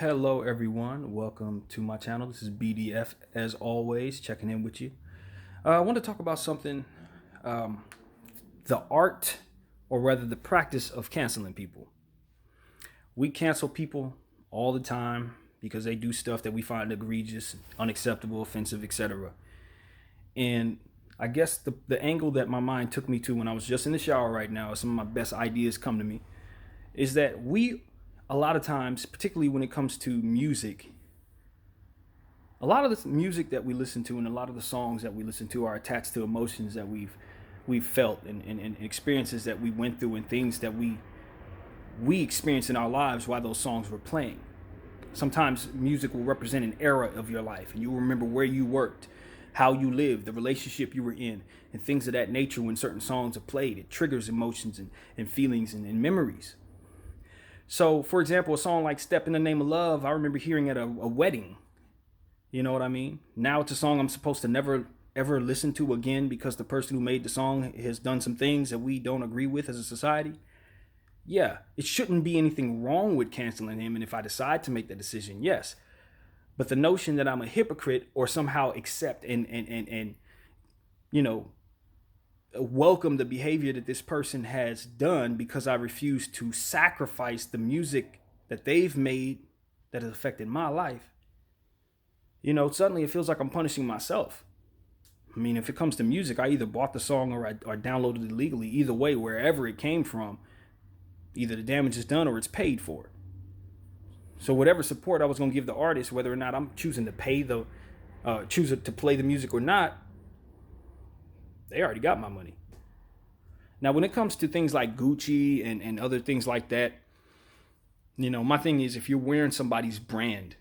Hello, everyone. Welcome to my channel. This is BDF, as always, checking in with you. I want to talk about something um, the art, or rather, the practice of canceling people. We cancel people all the time because they do stuff that we find egregious, unacceptable, offensive, etc. And I guess the angle that my mind took me to when I was just in the shower right now, some of my best ideas come to me, is that a lot of times, particularly when it comes to music, a lot of the music that we listen to and a lot of the songs that we listen to are attached to emotions that we've felt and experiences that we went through and things that we experienced in our lives while those songs were playing. Sometimes music will represent an era of your life and you'll remember where you worked, how you lived, the relationship you were in, and things of that nature. When certain songs are played, it triggers emotions and feelings and memories. So, for example, a song like Step in the Name of Love, I remember hearing at a wedding. You know what I mean? Now it's a song I'm supposed to never ever listen to again because the person who made the song has done some things that we don't agree with as a society. Yeah, it shouldn't be anything wrong with canceling him. And if I decide to make that decision, yes. But the notion that I'm a hypocrite or somehow accept and you know, welcome the behavior that this person has done because I refuse to sacrifice the music that they've made that has affected my life, suddenly it feels like I'm punishing myself. I mean, if it comes to music, I either bought the song or downloaded it legally. Either way, wherever it came from, either the damage is done or it's paid for. So whatever support I was going to give the artist, whether or not I'm choosing to choose to play the music or not, they already got my money. Now, when it comes to things like Gucci and other things like that, my thing is, if you're wearing somebody's brand,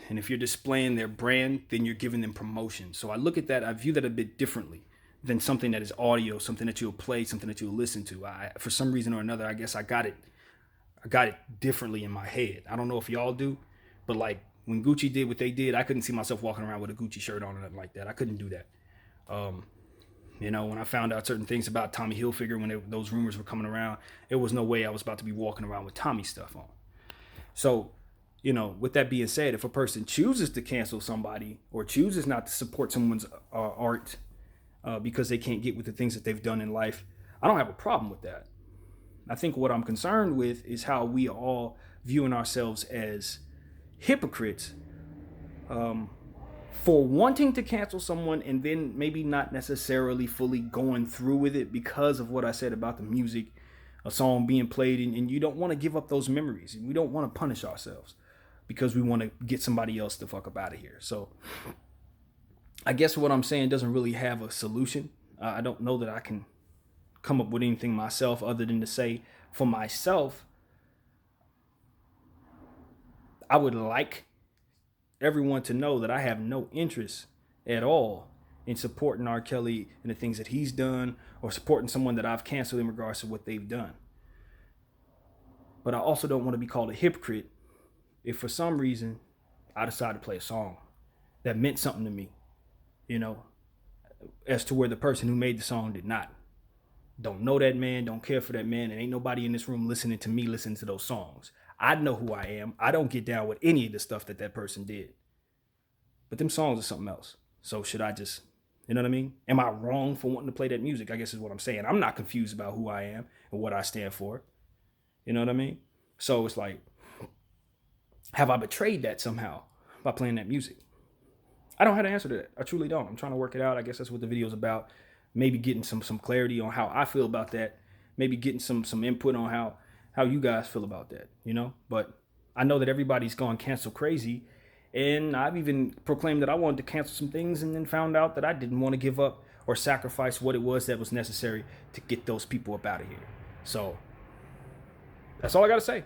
and if you're displaying their brand, then you're giving them promotion. So I look at that, I view that a bit differently than something that is audio, something that you'll play, something that you'll listen to. For some reason or another, I guess I got it differently in my head. I don't know if y'all do, but like when Gucci did what they did, I couldn't see myself walking around with a Gucci shirt on or nothing like that. I couldn't do that. When I found out certain things about Tommy Hilfiger when those rumors were coming around, it was no way I was about to be walking around with Tommy stuff on. So with that being said, if a person chooses to cancel somebody or chooses not to support someone's art because they can't get with the things that they've done in life, I don't have a problem with that. I think what I'm concerned with is how we are all viewing ourselves as hypocrites for wanting to cancel someone and then maybe not necessarily fully going through with it because of what I said about the music, a song being played, and you don't want to give up those memories. And we don't want to punish ourselves because we want to get somebody else the fuck up out of here. So I guess what I'm saying doesn't really have a solution. I don't know that I can come up with anything myself other than to say, for myself, I would like everyone to know that I have no interest at all in supporting R. Kelly and the things that he's done or supporting someone that I've canceled in regards to what they've done. But I also don't want to be called a hypocrite if for some reason I decide to play a song that meant something to me, as to where the person who made the song did not. Don't know that man, don't care for that man, and ain't nobody in this room listening to me listening to those songs. I know who I am. I don't get down with any of the stuff that person did. But them songs are something else. So should I just, you know what I mean? Am I wrong for wanting to play that music? I guess is what I'm saying. I'm not confused about who I am and what I stand for. You know what I mean? So it's like, have I betrayed that somehow by playing that music? I don't have an answer to that. I truly don't. I'm trying to work it out. I guess that's what the video is about. Maybe getting some clarity on how I feel about that. Maybe getting some input on how you guys feel about that, But I know that everybody's gone cancel crazy. And I've even proclaimed that I wanted to cancel some things and then found out that I didn't want to give up or sacrifice what it was that was necessary to get those people up out of here. So that's all I got to say.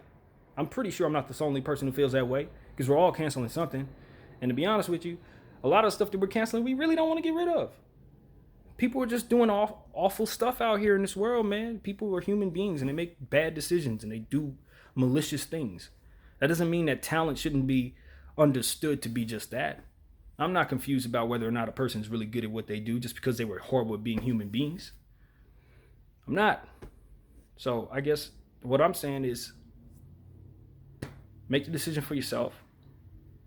I'm pretty sure I'm not the only person who feels that way because we're all canceling something. And to be honest with you, a lot of stuff that we're canceling, we really don't want to get rid of. People are just doing awful stuff out here in this world, man. People are human beings and they make bad decisions and they do malicious things. That doesn't mean that talent shouldn't be understood to be just that. I'm not confused about whether or not a person is really good at what they do just because they were horrible at being human beings. I'm not. So I guess what I'm saying is make the decision for yourself.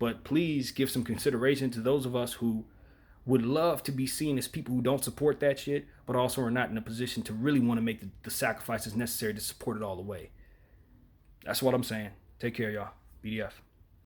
But please give some consideration to those of us who would love to be seen as people who don't support that shit, but also are not in a position to really want to make the sacrifices necessary to support it all the way. That's what I'm saying. Take care, y'all. BDF.